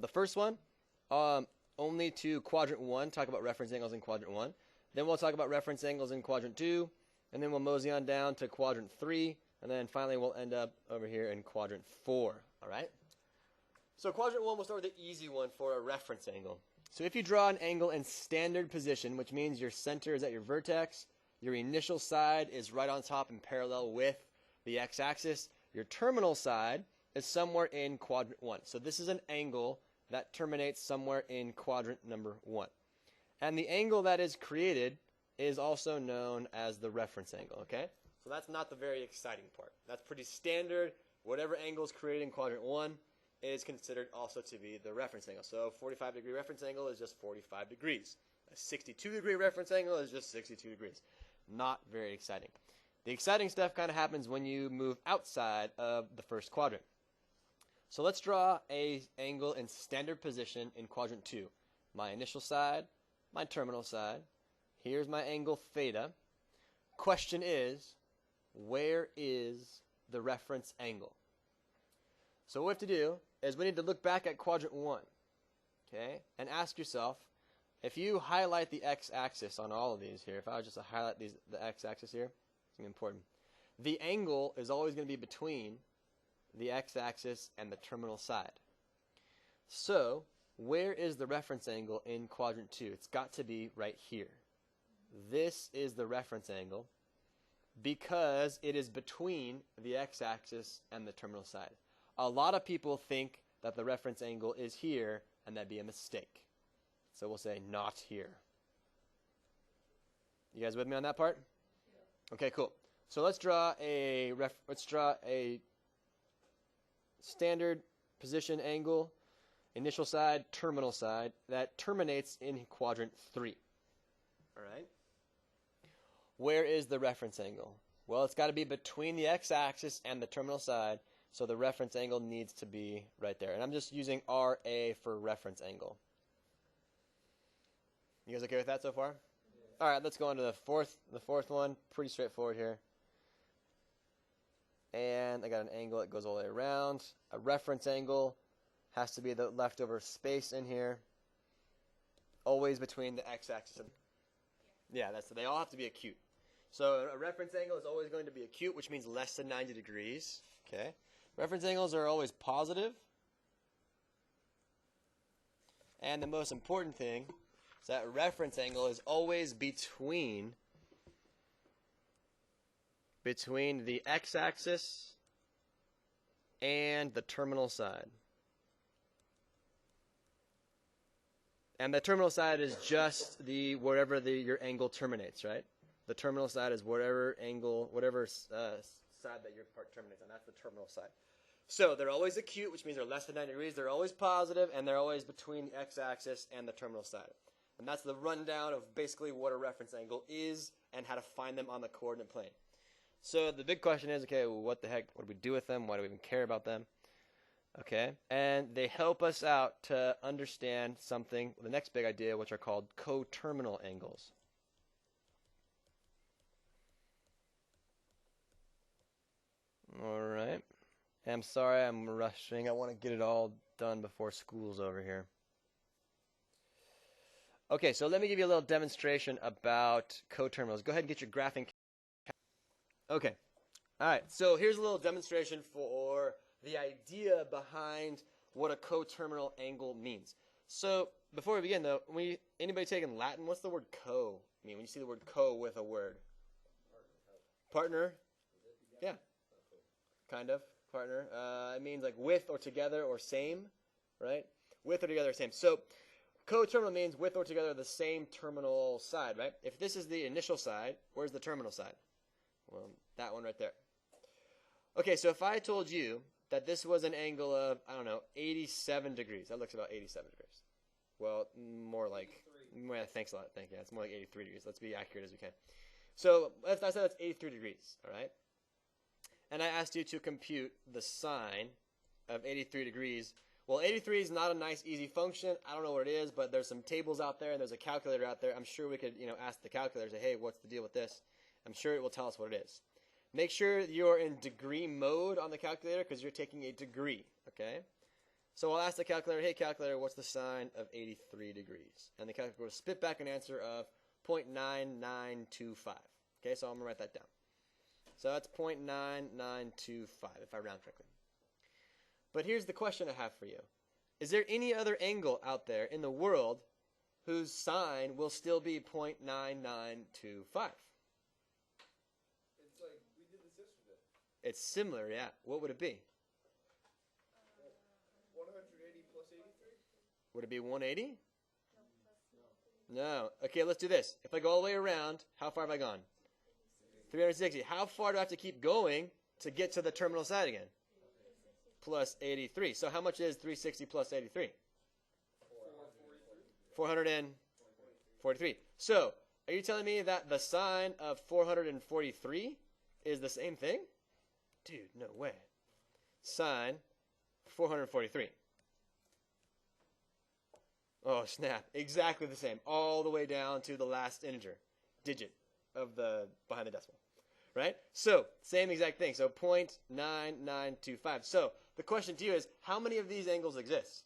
the first one only to quadrant 1, talk about reference angles in quadrant 1. Then we'll talk about reference angles in quadrant 2, and then we'll mosey on down to quadrant 3, and then finally we'll end up over here in quadrant 4, all right? So quadrant 1, we'll start with the easy one for a reference angle. So if you draw an angle in standard position, which means your center is at your vertex, your initial side is right on top and parallel with the x-axis, your terminal side is somewhere in quadrant 1. So this is an angle that terminates somewhere in quadrant number 1. And the angle that is created is also known as the reference angle, okay? So that's not the very exciting part. That's pretty standard. Whatever angle is created in quadrant 1 is considered also to be the reference angle. So 45-degree reference angle is just 45 degrees. A 62-degree reference angle is just 62 degrees. Not very exciting. The exciting stuff kind of happens when you move outside of the first quadrant. So let's draw an angle in standard position in quadrant 2. My initial side, my terminal side. Here's my angle theta. Question is, where is the reference angle? So what we have to do is we need to look back at quadrant 1, okay, and ask yourself, if you highlight the x-axis on all of these here, if I was just to highlight the x-axis here, it's important. The angle is always going to be between the x-axis and the terminal side. So where is the reference angle in quadrant 2? It's got to be right here. This is the reference angle because it is between the x-axis and the terminal side. A lot of people think that the reference angle is here, and that'd be a mistake. So we'll say not here. You guys with me on that part? Yeah. Okay, cool. So let's draw a standard position angle, initial side, terminal side, that terminates in quadrant 3. All right? Where is the reference angle? Well, it's got to be between the x-axis and the terminal side, so the reference angle needs to be right there. And I'm just using RA for reference angle. You guys okay with that so far? Yeah. All right, let's go on to the fourth one. Pretty straightforward here. And I got an angle that goes all the way around. A reference angle has to be the leftover space in here. Always between the x-axis and... Yeah, they all have to be acute. So a reference angle is always going to be acute, which means less than 90 degrees. Okay. Reference angles are always positive. And the most important thing is that reference angle is always between the x-axis and the terminal side. And the terminal side is just wherever your angle terminates, right? The terminal side is whatever side that your part terminates on. That's the terminal side. So they're always acute, which means they're less than 90 degrees. They're always positive, and they're always between the x-axis and the terminal side. And that's the rundown of basically what a reference angle is and how to find them on the coordinate plane. So the big question is, okay, well, what the heck? What do we do with them? Why do we even care about them? Okay, and they help us out to understand something, the next big idea, which are called coterminal angles. All right. I'm sorry I'm rushing. I want to get it all done before school's over here. Okay, so let me give you a little demonstration about coterminals. Go ahead and get your graphing. Okay. All right, so here's a little demonstration for the idea behind what a coterminal angle means. So before we begin, though, anybody taking Latin? What's the word co mean when you see the word co with a word? Partner? Yeah. Kind of. Partner. It means like with or together or same, right? With or together or same. So coterminal means with or together the same terminal side, right? If this is the initial side, where's the terminal side? Well, that one right there. Okay, so if I told you that this was an angle of, I don't know, 87 degrees. That looks about 87 degrees. Well, more like, well, thanks a lot. Thank you. It's more like 83 degrees. Let's be accurate as we can. So I said that's 83 degrees, all right? And I asked you to compute the sine of 83 degrees. Well, 83 is not a nice, easy function. I don't know what it is, but there's some tables out there, and there's a calculator out there. I'm sure we could, ask the calculator, say, hey, what's the deal with this? I'm sure it will tell us what it is. Make sure you're in degree mode on the calculator because you're taking a degree, okay? So I'll ask the calculator, hey calculator, what's the sine of 83 degrees? And the calculator will spit back an answer of 0.9925. Okay, so I'm going to write that down. So that's 0.9925 if I round correctly. But here's the question I have for you. Is there any other angle out there in the world whose sine will still be 0.9925? It's like, we did this yesterday. It's similar, yeah. What would it be? 180 plus 83? Would it be 180? No. Okay, let's do this. If I go all the way around, how far have I gone? 360. How far do I have to keep going to get to the terminal side again? Plus 83. So how much is 360 plus 83? 443. So, are you telling me that the sine of 443 is the same thing? Dude, no way. Sine 443. Oh, snap. Exactly the same. All the way down to the last integer, digit of the behind the decimal. Right? So, same exact thing. So, 0.9925. So, the question to you is, how many of these angles exist?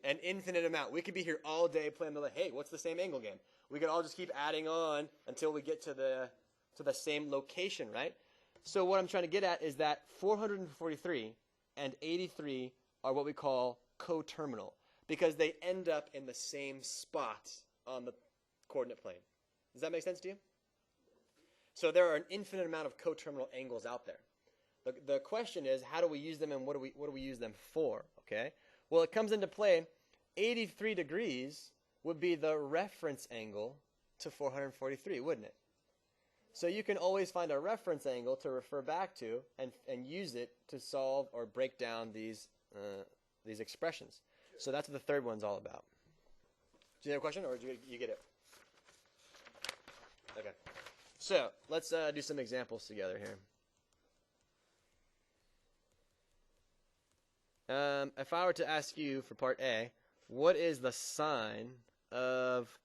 An infinite amount. We could be here all day playing the, hey, what's the same angle game? We could all just keep adding on until we get to the same location, right? So what I'm trying to get at is that 443 and 83 are what we call coterminal because they end up in the same spot on the coordinate plane. Does that make sense to you? So there are an infinite amount of coterminal angles out there. The question is, how do we use them and what do we use them for? Okay? Well, it comes into play, 83 degrees would be the reference angle to 443, wouldn't it? So you can always find a reference angle to refer back to and use it to solve or break down these expressions. So that's what the third one's all about. Do you have a question, or do you get it? Okay. So let's do some examples together here. If I were to ask you for part A, what is the sine of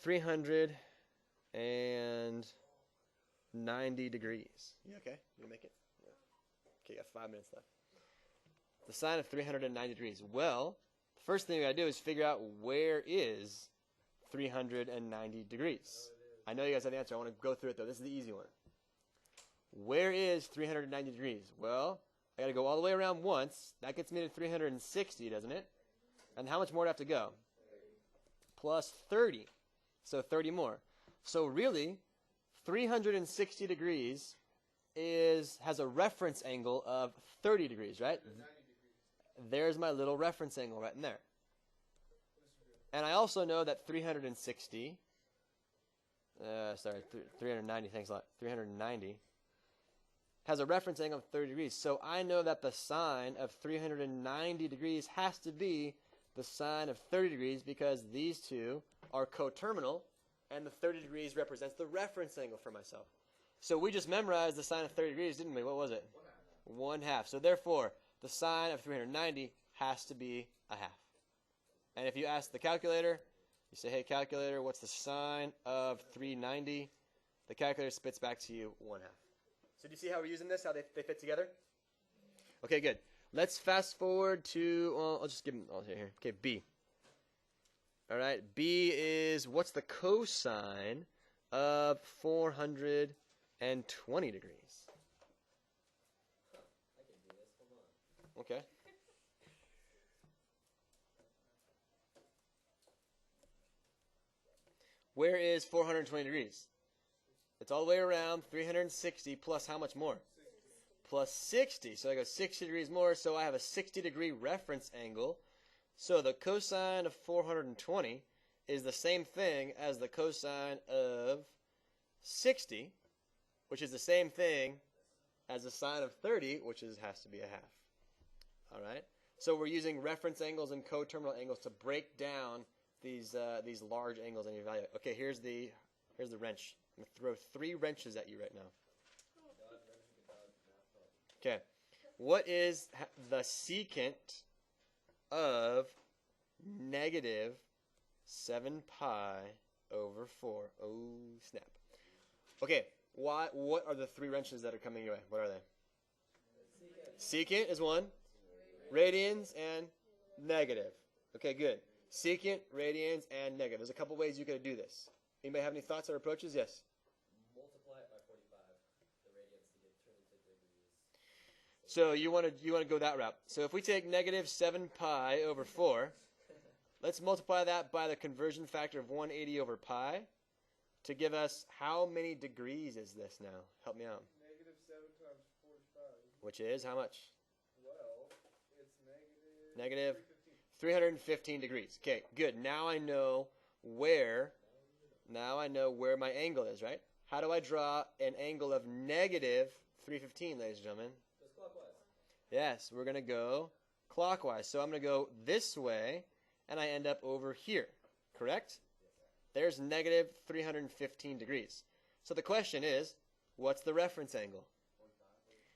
390 degrees? You okay? You make it? Yeah. Okay, you got 5 minutes left. The sine of 390 degrees. Well, the first thing we got to do is figure out where is 390 degrees. I know you guys have the answer. I want to go through it, though. This is the easy one. Where is 390 degrees? Well, I got to go all the way around once. That gets me to 360, doesn't it? And how much more do I have to go? Plus 30. So 30 more. So really, 360 degrees has a reference angle of 30 degrees, right? There's my little reference angle right in there. And I also know that 360, 390, thanks a lot, 390, has a reference angle of 30 degrees. So I know that the sine of 390 degrees has to be the sine of 30 degrees because these two are coterminal, and the 30 degrees represents the reference angle for myself. So we just memorized the sine of 30 degrees, didn't we? What was it? 1/2. So therefore, the sine of 390 has to be a half. And if you ask the calculator, you say, hey, calculator, what's the sine of 390? The calculator spits back to you 1/2. So do you see how we're using this, how they fit together? Okay, good. Let's fast forward to, I'll just give them all here. Okay, B. All right, B is, what's the cosine of 420 degrees? I can do this. Hold on. Okay. Where is 420 degrees? It's all the way around 360 plus how much more? 60. Plus 60. So I go 60 degrees more, so I have a 60-degree reference angle. So the cosine of 420 is the same thing as the cosine of 60, which is the same thing as the sine of 30, which has to be a half. All right? So we're using reference angles and coterminal angles to break down these large angles in your value. Okay, here's the wrench. I'm going to throw 3 wrenches at you right now. Okay. What is the secant of negative 7 pi over 4? Oh, snap. Okay, what are the 3 wrenches that are coming your way? What are they? Secant is one. Radians and negative. Okay, good. Secant, radians, and negative. There's a couple ways you could do this. Anybody have any thoughts or approaches? Yes? Multiply it by 45, the radians to get turn into degrees. So you want to go that route. So if we take negative 7 pi over 4, let's multiply that by the conversion factor of 180 over pi to give us how many degrees is this now? Help me out. Negative 7 times 45. Which is how much? Well, it's Negative 315 degrees. Okay, good. Now I know where my angle is, right? How do I draw an angle of negative 315, ladies and gentlemen? Just clockwise. Yes, we're going to go clockwise. So I'm going to go this way, and I end up over here, correct? There's negative 315 degrees. So the question is, what's the reference angle?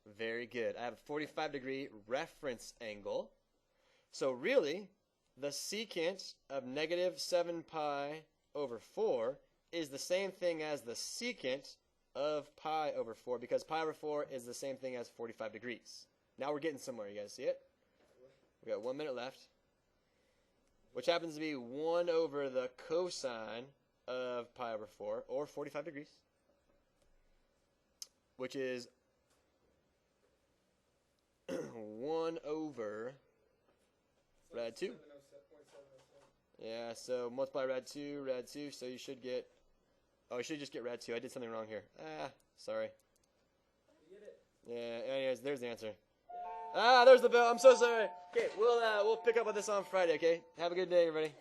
45. Very good. I have a 45-degree reference angle. So really, the secant of negative 7 pi over 4 is the same thing as the secant of pi over 4, because pi over 4 is the same thing as 45 degrees. Now we're getting somewhere. You guys see it? We got 1 minute left, which happens to be 1 over the cosine of pi over 4, or 45 degrees, which is 1 over rad 2. Yeah, so multiply rad 2, so you should get, you should just get rad 2. I did something wrong here. Sorry. You get it. Yeah, anyways, there's the answer. There's the bell. I'm so sorry. Okay, we'll pick up with this on Friday, okay? Have a good day, everybody.